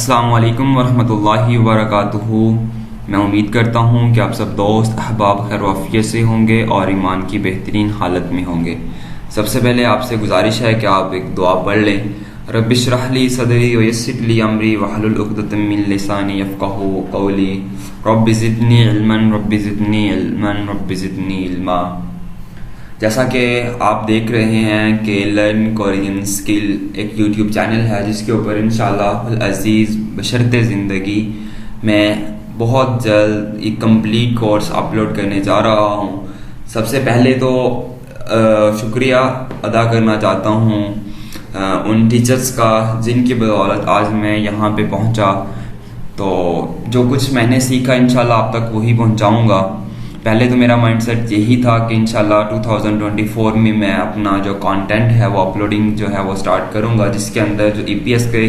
अस्सलाम वालेकुम वरहमतुल्लाहि वबरकातुहू। मैं उम्मीद करता हूँ कि आप सब दोस्त अहबाब खैर वाफियत से होंगे और ईमान की बेहतरीन हालत में होंगे। सबसे पहले आपसे गुजारिश है कि आप एक दुआ पढ़ लें। रब्बि इश्रह ली सदरी व यस्सिर ली अमरी वहलुल उक़दतम मिन लिसानी यफ़क़हू क़ौली रब्बि ज़िदनी इल्मन रब्बि ज़िदनी इल्मन रब्बि ज़िदनी इल्मा। जैसा कि आप देख रहे हैं कि लर्न कोरियन स्किल एक यूट्यूब चैनल है जिसके ऊपर इंशाअल्लाह अज़ीज़ बशर्ते ज़िंदगी मैं बहुत जल्द एक कंप्लीट कोर्स अपलोड करने जा रहा हूँ। सबसे पहले तो शुक्रिया अदा करना चाहता हूँ उन टीचर्स का जिनकी बदौलत आज मैं यहाँ पे पहुँचा। तो जो कुछ मैंने सीखा इंशाल्लाह आप तक वही पहुँचाऊँगा। पहले तो मेरा माइंडसेट यही था कि इंशाल्लाह 2024 में मैं अपना जो कंटेंट है वो अपलोडिंग जो है वो स्टार्ट करूँगा, जिसके अंदर जो ईपीएस के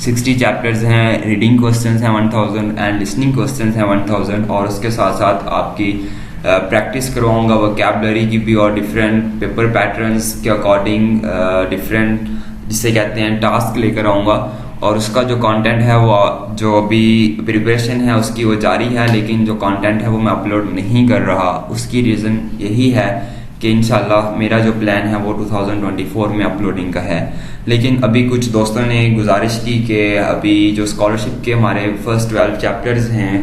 60 चैप्टर्स हैं, रीडिंग क्वेश्चंस हैं 1000 एंड लिसनिंग क्वेश्चंस हैं 1000, और उसके साथ साथ आपकी प्रैक्टिस करवाऊँगा वोकैबुलरी की भी और डिफरेंट पेपर पैटर्न्स के अकॉर्डिंग डिफरेंट जिसे कहते हैं टास्क लेकर आऊँगा। और उसका जो कंटेंट है वो जो अभी प्रिपरेशन है उसकी वो जारी है, लेकिन जो कंटेंट है वो मैं अपलोड नहीं कर रहा। उसकी रीज़न यही है कि इंशाल्लाह मेरा जो प्लान है वो 2024 में अपलोडिंग का है। लेकिन अभी कुछ दोस्तों ने गुजारिश की कि अभी जो स्कॉलरशिप के हमारे फर्स्ट 12 चैप्टर्स हैं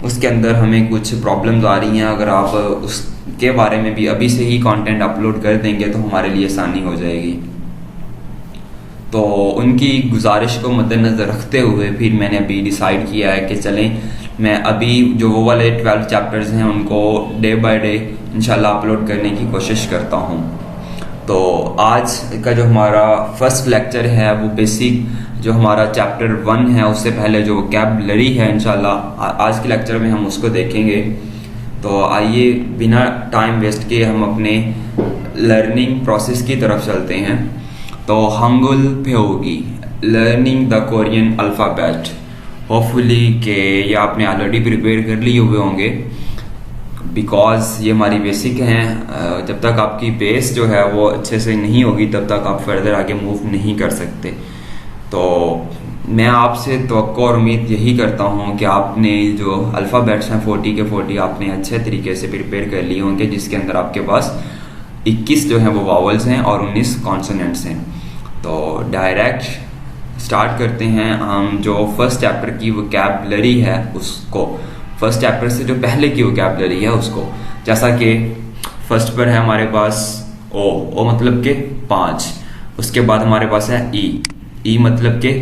उसके अंदर हमें कुछ प्रॉब्लम्स आ रही हैं, अगर आप उसके बारे में भी अभी से ही कंटेंट अपलोड कर देंगे तो हमारे लिए आसानी हो जाएगी। तो उनकी गुजारिश को मद्देनज़र रखते हुए फिर मैंने अभी डिसाइड किया है कि चलें मैं अभी जो वो वाले 12 चैप्टर्स हैं उनको डे बाय डे इंशाल्लाह अपलोड करने की कोशिश करता हूँ। तो आज का जो हमारा फर्स्ट लेक्चर है वो बेसिक जो हमारा चैप्टर 1 है उससे पहले जो वोकैबुलरी है इंशाल्लाह आज के लेक्चर में हम उसको देखेंगे। तो आइए बिना टाइम वेस्ट किए हम अपने लर्निंग प्रोसेस की तरफ चलते हैं। तो हंगुल प्योगी learning the Korean alphabet, hopefully कि ये आपने ऑलरेडी प्रिपेयर कर लिए हुए होंगे बिकॉज ये हमारी बेसिक हैं। जब तक आपकी बेस जो है वो अच्छे से नहीं होगी तब तक आप फर्दर आगे मूव नहीं कर सकते। तो मैं आपसे तवक्को और उम्मीद यही करता हूँ कि आपने जो अल्फ़ाबेट्स हैं 40 के 40 आपने अच्छे तरीके से प्रिपेयर कर लिए होंगे, जिसके अंदर आपके पास 21 जो है वो वावल्स हैं और 19 कॉन्सोनेंट्स हैं। तो डायरेक्ट स्टार्ट करते हैं हम जो फर्स्ट चैप्टर की वोकैबुलरी है उसको, फर्स्ट चैप्टर से जो पहले की वोकैबुलरी है उसको। जैसा कि फर्स्ट पर है हमारे पास ओ मतलब के 5, उसके बाद हमारे पास है ई मतलब के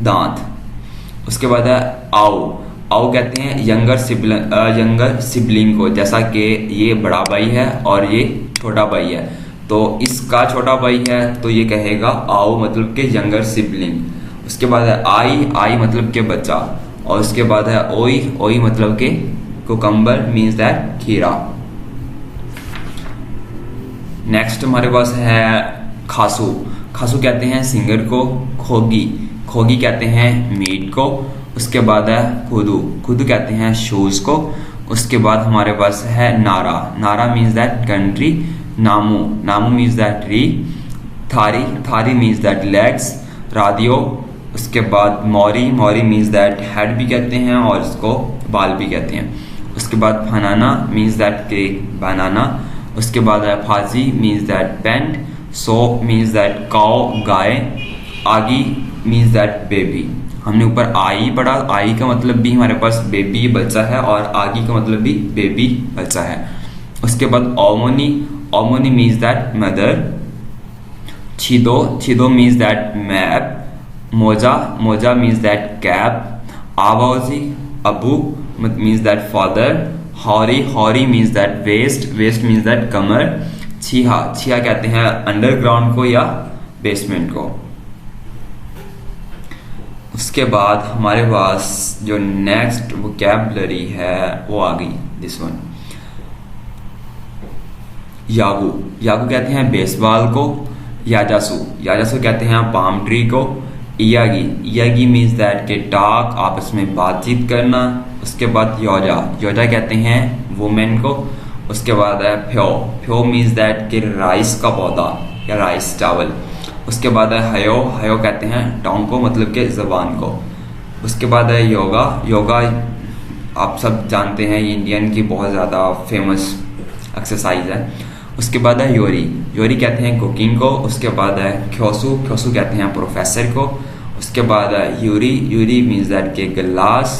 दांत, उसके बाद है आओ कहते हैं यंगर सिबलिंग को, जैसा कि ये बड़ा भाई है और ये छोटा भाई है तो इसका छोटा भाई है तो ये कहेगा आओ मतलब के यंगर सिबलिंग। उसके बाद है आई मतलब के बच्चा, और उसके बाद है ओई मतलब के कुकम्बर मीन्स दैट खीरा। नेक्स्ट हमारे पास है खासू कहते हैं सिंगर को, खोगी कहते हैं मीट को। उसके बाद है खुदू कहते हैं शूज को। उसके बाद हमारे पास है नारा मीन्स दैट कंट्री, नामू मीन्स दैट ट्री, थारी मीन्स दैट लेग्स, रादियो। उसके बाद मौरी मीन्स दैट हेड भी कहते हैं और इसको बाल भी कहते हैं। उसके बाद फनाना मीन्स दैट केक बनाना। उसके बाद है फाजी मीन्स दैट पेंट, सो मीन्स दैट काओ गाय, आगी मीन्स दैट बेबी। हमने ऊपर आई पढ़ा, आई का मतलब भी हमारे पास बेबी बच्चा है और आगी का मतलब भी बेबी बच्चा है। उसके बाद ओमोनी मीन्स दैट मदर, छिदो मीन्स दैट मैप, मोजा मीन्स दैट कैप, आवाजी अबू मीन्स दैट फादर, हौरी means that waist means that कमर, छिया कहते हैं अंडरग्राउंड को या बेसमेंट को। उसके बाद हमारे पास जो नेक्स्ट वोकैबुलरी है वो आ गई दिस वन, यागू कहते हैं बेसबॉल को, याजासू कहते हैं पाम ट्री को, इयागी मीन्स दैट के टॉक आपस में बातचीत करना। उसके बाद योजा कहते हैं वुमेन को। उसके बाद है फ्यो मीन्स दैट के राइस का पौधा या राइस चावल। उसके बाद है हयो कहते हैं टोंग को मतलब के ज़बान को। उसके बाद है योगा। योगा आप सब जानते हैं, ये इंडियन की बहुत ज़्यादा फेमस एक्सरसाइज है। उसके बाद है योरी। योरी कहते हैं कुकिंग को। उसके बाद है ख्योसू। ख्योसू कहते हैं प्रोफेसर को। उसके बाद है यूरी। यूरी मीन्स दैट के गिलास।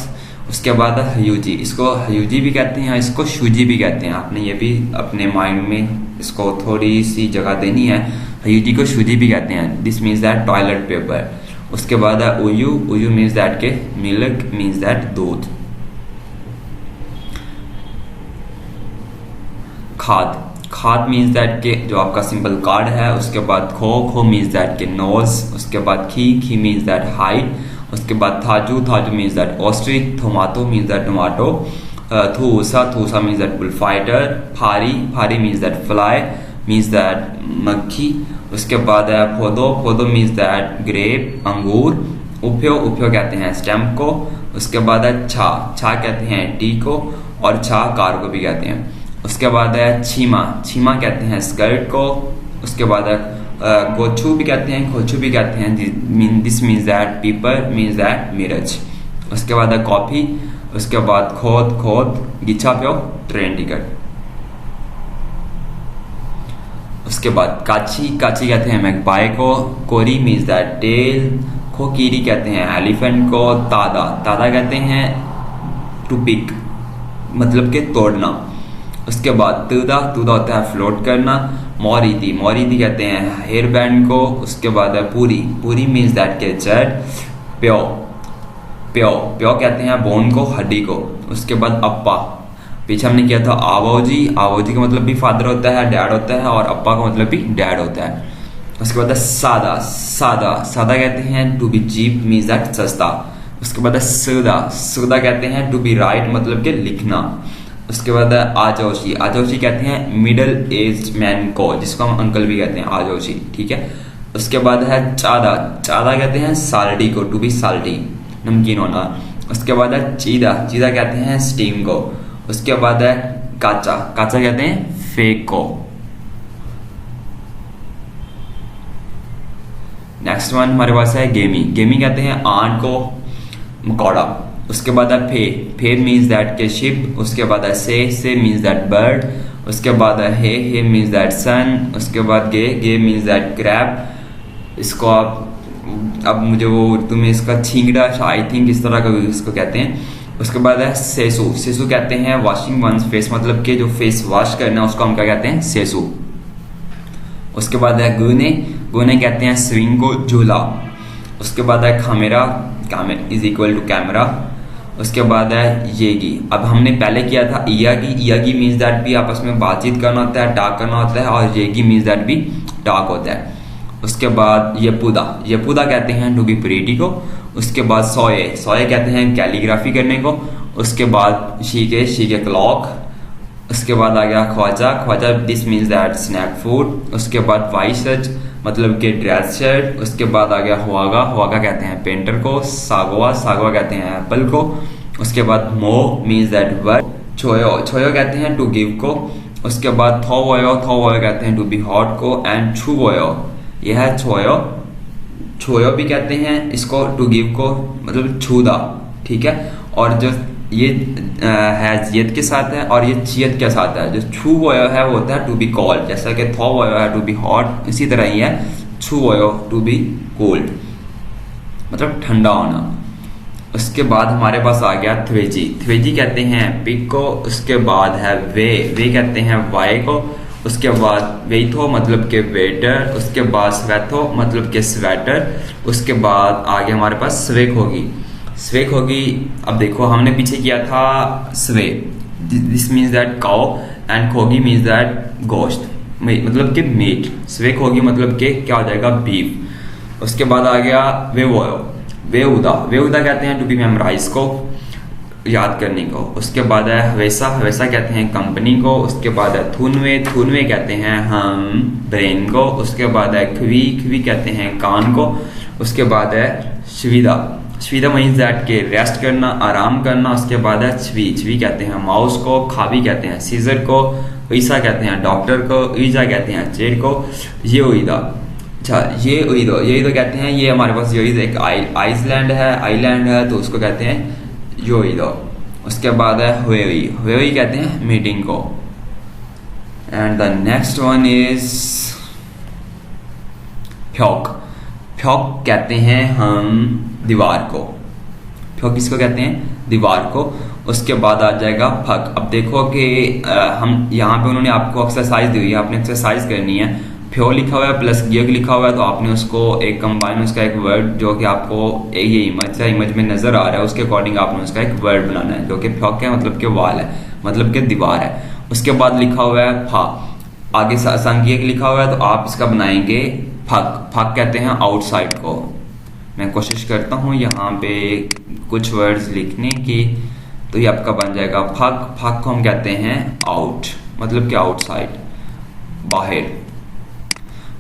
उसके बाद है हयूजी। इसको हयूजी भी कहते हैं, इसको शूजी भी कहते हैं। आपने ये भी अपने माइंड में इसको थोड़ी सी जगह देनी है। हयूजी को शूजी भी कहते हैं। This means that toilet paper. उसके बाद है उयू। उयू मीन्स दैट के मिल्क, मीन्स दैट दूध। खाद। खाद मीन्स दैट के जो आपका सिंपल कार्ड है। उसके बाद खो। खो मीन्स दैट के नोज। उसके बाद खी। खी मीन्स दैट हाइट। उसके बाद थाजू। थाजू means that ostrich. Tomato means that tomato. थूसा। थूसा मीन्स दैट बुल फाइटर। फारी। फारी means that fly, means that मक्खी। उसके बाद है फोदो। फोदो मीन्स दैट ग्रेप, अंगूर। उप्यो। उप्यो कहते हैं स्टेम को। उसके बाद है छा। छा कहते हैं टी को, और छा कार को भी कहते हैं। उसके बाद है छीमा। छीमा कहते हैं स्कर्ट को। उसके बाद है गोचू भी कहते हैं, खोचू भी कहते हैं। दिस मीन्स दैट पीपर, मीन्स दैट मिर्च। उसके बाद है कॉफी। उसके बाद खोद। खोद गिच्छा प्यो, ट्रेन टिकट। उसके बाद काची। काची कहते हैं मैगपाई को। कोरी मीन्स दैट टेल। खोकीरी कहते हैं एलिफेंट को। तादा। तादा कहते हैं टू पिक, मतलब के तोड़ना। उसके बाद तुदा। तुदा होता है फ्लोट करना। मोरीदी। मोरीदी कहते हैं हेयर बैंड को। उसके बाद है पूरी। पूरी मीन्स दैट के जड़। प्यो। प्यो। प्यो कहते हैं बोन को, हड्डी को। उसके बाद अप्पा। पीछे हमने किया था आवोजी। आवोजी का मतलब भी फादर होता है, डैड होता है, और अप्पा का मतलब भी डैड होता है। उसके बाद है सादा। सादा। सादा कहते हैं to be cheap, means that सस्ता। उसके बाद है सुदा। सुदा कहते हैं टू बी राइट, मतलब के लिखना। उसके बाद है आजोशी। आजोशी कहते हैं मिडिल एज मैन को, जिसको हम अंकल भी कहते हैं, आजोशी, ठीक है। उसके बाद है चादा। चादा कहते हैं साल्टी को, टू बी साल्टी, नमकीन होना। उसके बाद है चीदा। चीदा कहते हैं स्टीम को। उसके बाद है काचा। काचा कहते हैं फेक को। नेक्स्ट वन हमारे पास है गेमी। गेमी कहते हैं आंट को, मकौड़ा। उसके बाद है फे। फे मीन्स दैट के शिप। उसके बाद है से मीन्स दैट बर्ड। उसके बाद है हे मीन्स दैट सन। उसके बाद गे। गे मीन्स दैट क्रैब। इसको आप अब मुझे वो उर्दू में इसका छींगड़ा आई थिंक इस तरह का इसको कहते हैं। उसके बाद है सेसु। सेसु कहते हैं वॉशिंग वंस फेस, मतलब के जो फेस वॉश करना है उसको हम क्या कहते हैं, सेसु। उसके बाद है गुने। गुने कहते हैं स्विंग को, झूला। उसके बाद है खामेरा। कामेर इज इक्वल टू कैमरा। उसके बाद है येगी। अब हमने पहले किया था इयागी। इयागी मीन्स दैट भी आपस में बातचीत करना होता है, टाक करना होता है, और येगी मीन्स दैट भी टाक होता है। उसके बाद येपुदा। येपुदा कहते हैं टू बी प्रीटी को। उसके बाद सोए। सोए कहते हैं कैलीग्राफी करने को। उसके बाद शीके। शीके क्लॉक। उसके बाद आ गया ख्वाजा। ख्वाजा this means that snack food. उसके बाद वाइसच, मतलब के ड्रेस शर्ट। उसके बाद आ गया हुआगा। हुआगा कहते हैं पेंटर को। सागवा। सागवा कहते हैं एप्पल को। उसके बाद मो मीन्स दैट वर्क। छोयो। छोयो कहते हैं टू गिव को। उसके बाद थोवयो। थोवयो कहते हैं टू बी हॉट को। एंड छुवयो, यह है छोयो। छोयो भी कहते हैं इसको टू गिव को, मतलब छूदा, ठीक है। और जो ये है जियत के साथ है, और ये चियत के साथ है। जो छू वयो है वो होता है टू बी कॉल्ड, जैसा कि थो वयो है टू बी हॉट, इसी तरह ही है छू वयो टू बी कोल्ड, मतलब ठंडा होना। उसके बाद हमारे पास आ गया थ्वेजी। थ्वेजी कहते हैं पिक को। उसके बाद है वे। वे कहते हैं वाई को। उसके बाद वेथो, मतलब के वेटर। उसके बाद स्वेथो, मतलब के स्वेटर। उसके बाद आगे हमारे पास स्वेक होगी। स्वेक होगी, अब देखो हमने पीछे किया था स्वे, this means that cow, and खोगी मीन्स दैट गोश्त, मतलब के मीट। स्वेक होगी मतलब के क्या हो जाएगा, बीफ। उसके बाद आ गया वेवोयो। वेउदा। वेउदा कहते हैं टू बी मेमोराइज को, याद करने को। उसके बाद है हवेसा। हवेसा कहते हैं कंपनी को। उसके बाद है थुनवे। थुनवे कहते हैं हम ब्रेन को। उसके बाद है ख्वी। ख्वी कहते हैं कान को। उसके बाद है श्विदा। श्विदा मीन्स दैट के रेस्ट करना, आराम करना। उसके बाद है छवी। छवी कहते हैं माउस को। खावी कहते हैं सीजर को। ईसा कहते हैं डॉक्टर को। ईजा कहते हैं चेर को। येउदा। अच्छा, ये यही तो कहते हैं, ये हमारे पास यही एक आइलैंड है तो उसको कहते हैं योइदो। उसके बाद है हुई कहते हैं मीटिंग को। And the next one is फ्योक। फ्योक कहते हैं हम दीवार को। फ्योक किसको कहते हैं? दीवार को। उसके बाद आ जाएगा फक। अब देखो कि हम यहाँ पे उन्होंने आपको एक्सरसाइज दी हुई है, आपने एक्सरसाइज करनी है। फ्यो लिखा हुआ है प्लस गियग लिखा हुआ है, तो आपने उसको एक कंबाइन उसका एक वर्ड जो कि आपको ये इमेज में नजर आ रहा है उसके अकॉर्डिंग आपने उसका एक वर्ड बनाना है, जो कि फ्योक है मतलब कि वाल है, मतलब कि दीवार है। उसके बाद लिखा हुआ है फा, आगे संगियक लिखा हुआ है तो आप इसका बनाएंगे फक। फक कहते हैं आउटसाइड को। मैं कोशिश करता हूँ यहाँ पे कुछ वर्ड्स लिखने की, तो ये आपका बन जाएगा फक। फक को हम कहते हैं आउट, मतलब कि आउटसाइड, बाहर।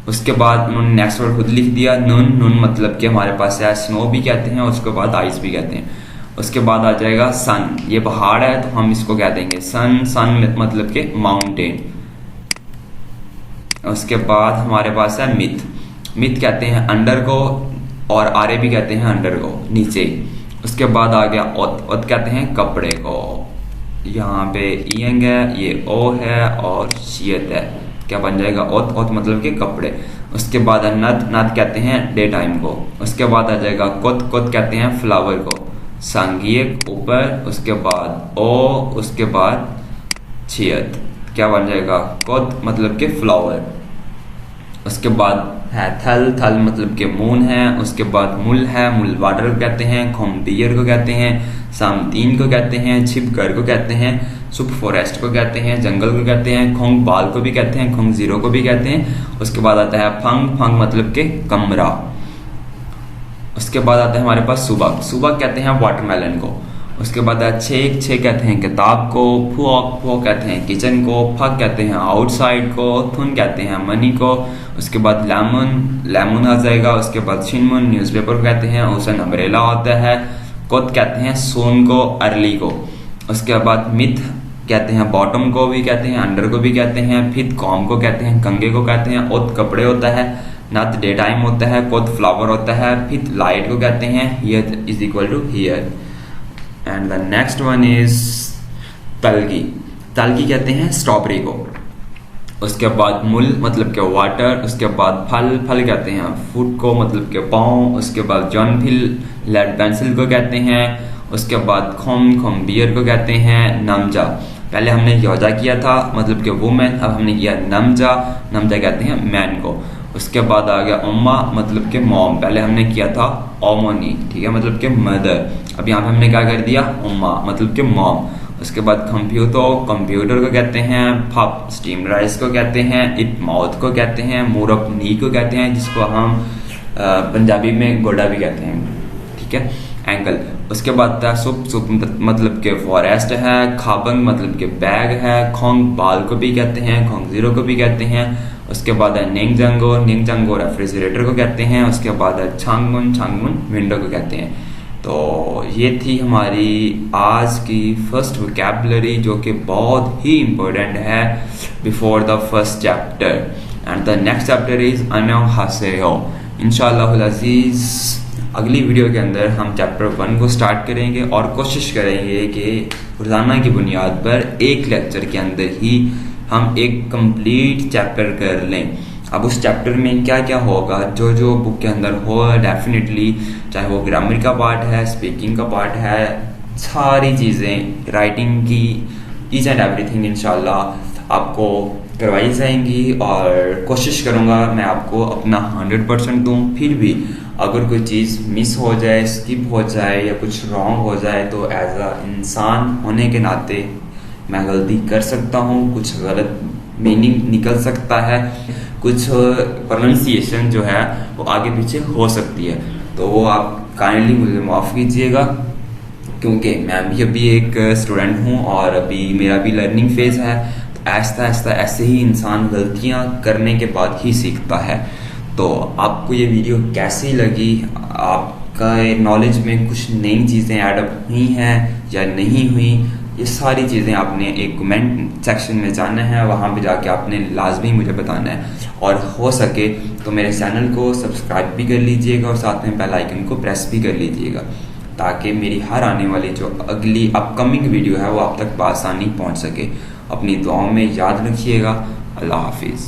उसके बाद उन्होंने नेक्स्ट वर्ड खुद लिख दिया नून मतलब कि हमारे पास है स्नो भी कहते हैं, उसके बाद आइस भी कहते हैं। उसके बाद आ जाएगा सन, ये पहाड़ है तो हम इसको कह देंगे सन मतलब कि माउंटेन। उसके बाद हमारे पास है मिथ कहते हैं अंडर को, और आरे भी कहते हैं अंडर को, नीचे। उसके बाद आ गया ओत कहते हैं कपड़े को। यहाँ पे ईयंग है, ये ओ है और शियत है, क्या बन जाएगा ओत मतलब कि कपड़े। उसके बाद है नद कहते हैं डे टाइम को। उसके बाद आ जाएगा कोत कहते हैं फ्लावर को, सांगियक ऊपर, उसके बाद ओ, उसके बाद छियत, क्या बन जाएगा कोत मतलब कि फ्लावर। उसके बाद है थल मतलब कि मून है। उसके बाद मुल है, मुल वाटर को कहते हैं, खोम्बियर को कहते हैं, सामतीन को कहते हैं, छिपगर को कहते हैं, सुप फॉरेस्ट को कहते हैं, जंगल को कहते हैं, खोंग बाल को भी कहते हैं, खोंग जीरो को भी कहते हैं। उसके बाद आता है फंग मतलब के कमरा। उसके बाद आता है हमारे पास सुबह कहते हैं वाटरमेलन को। उसके बाद छेक कहते हैं किताब को, फुओक कहते हैं किचन को, फक कहते हैं आउटसाइड को, थुन कहते हैं मनी को। उसके बाद लेमन आ जाएगा। उसके बाद शिनमुन न्यूज़पेपर को कहते हैं, ओसन अम्ब्रेला होता है। कोत कहते हैं सोन को, अर्ली को। उसके बाद मिथ कहते हैं बॉटम को भी कहते हैं, अंडर को भी कहते हैं। फिर कॉम को कहते हैं, कंगे को कहते हैं। ओत कपड़े होता है, नथ डे टाइम होता है, कोत फ्लावर होता है। फिर लाइट को कहते हैं here is equal to here. And the next one is तलगी कहते हैं स्ट्रॉबेरी को। उसके बाद मुल मतलब के वाटर। उसके बाद फल कहते हैं फुट को, मतलब के पाँव। उसके बाद जॉन फिल लेड पेंसिल को कहते हैं। उसके बाद खोम बियर को कहते हैं। नमजा, पहले हमने योजा किया था मतलब के वुमेन, अब हमने किया नमजा कहते हैं मैन को। उसके बाद आ गया उम्मा मतलब के मॉम, पहले हमने किया था ओमोनी, ठीक है, मतलब के मदर। अब यहाँ पे हमने क्या कर दिया उम्मा मतलब के मॉम। उसके बाद कंप्यूटर को कहते हैं फप, स्टीम राइस को कहते हैं, इट माउथ को कहते हैं, मूरप नी को कहते हैं, जिसको हम पंजाबी में गोडा भी कहते हैं, ठीक है, एंकल। उसके बाद था सुप मतलब के फॉरेस्ट है, खाबंग मतलब के बैग है, खोंग बाल को भी कहते हैं, खोंग जीरो को भी कहते हैं। उसके बाद है निंगजंगो रेफ्रिजरेटर को कहते हैं। उसके बाद है छांगमुन विंडो को कहते हैं। तो ये थी हमारी आज की फर्स्ट वोकैबुलरी, जो कि बहुत ही इम्पोर्टेंट है before the first chapter. And the next chapter is अन्योहासेयो। इंशाअल्लाह अज़ीज़ अगली वीडियो के अंदर हम चैप्टर 1 को स्टार्ट करेंगे और कोशिश करेंगे कि रोज़ाना की बुनियाद पर एक लेक्चर के अंदर ही हम एक कंप्लीट चैप्टर कर लें। अब उस चैप्टर में क्या क्या होगा, जो बुक के अंदर हो, डेफिनेटली चाहे वो ग्रामर का पार्ट है, स्पीकिंग का पार्ट है, सारी चीज़ें, राइटिंग की ईच एंड एवरीथिंग इंशाल्लाह आपको करवाई जाएंगी। और कोशिश करूँगा मैं आपको अपना 100% दूँ। फिर भी अगर कोई चीज़ मिस हो जाए, स्किप हो जाए या कुछ रॉन्ग हो जाए, तो एज अ इंसान होने के नाते मैं गलती कर सकता हूँ, कुछ गलत मीनिंग निकल सकता है, कुछ प्रोनाउंसिएशन जो है वो आगे पीछे हो सकती है, तो वो आप काइंडली मुझे माफ़ कीजिएगा, क्योंकि मैं भी अभी एक स्टूडेंट हूँ और अभी मेरा भी लर्निंग फेज़ है। तो आहिस्ता ऐसे ही इंसान गलतियाँ करने के बाद ही सीखता है। तो आपको ये वीडियो कैसी लगी, आपका नॉलेज में कुछ नई चीज़ें ऐड अप हुई हैं या नहीं हुई, ये सारी चीज़ें आपने एक कमेंट सेक्शन में जानना है, वहाँ पे जाके आपने लाजमी मुझे बताना है। और हो सके तो मेरे चैनल को सब्सक्राइब भी कर लीजिएगा और साथ में बेल आइकन को प्रेस भी कर लीजिएगा, ताकि मेरी हर आने वाली जो अगली अपकमिंग वीडियो है वो आप तक बआसानी पहुँच सके। अपनी दुआओं में याद रखिएगा। अल्लाह हाफिज़।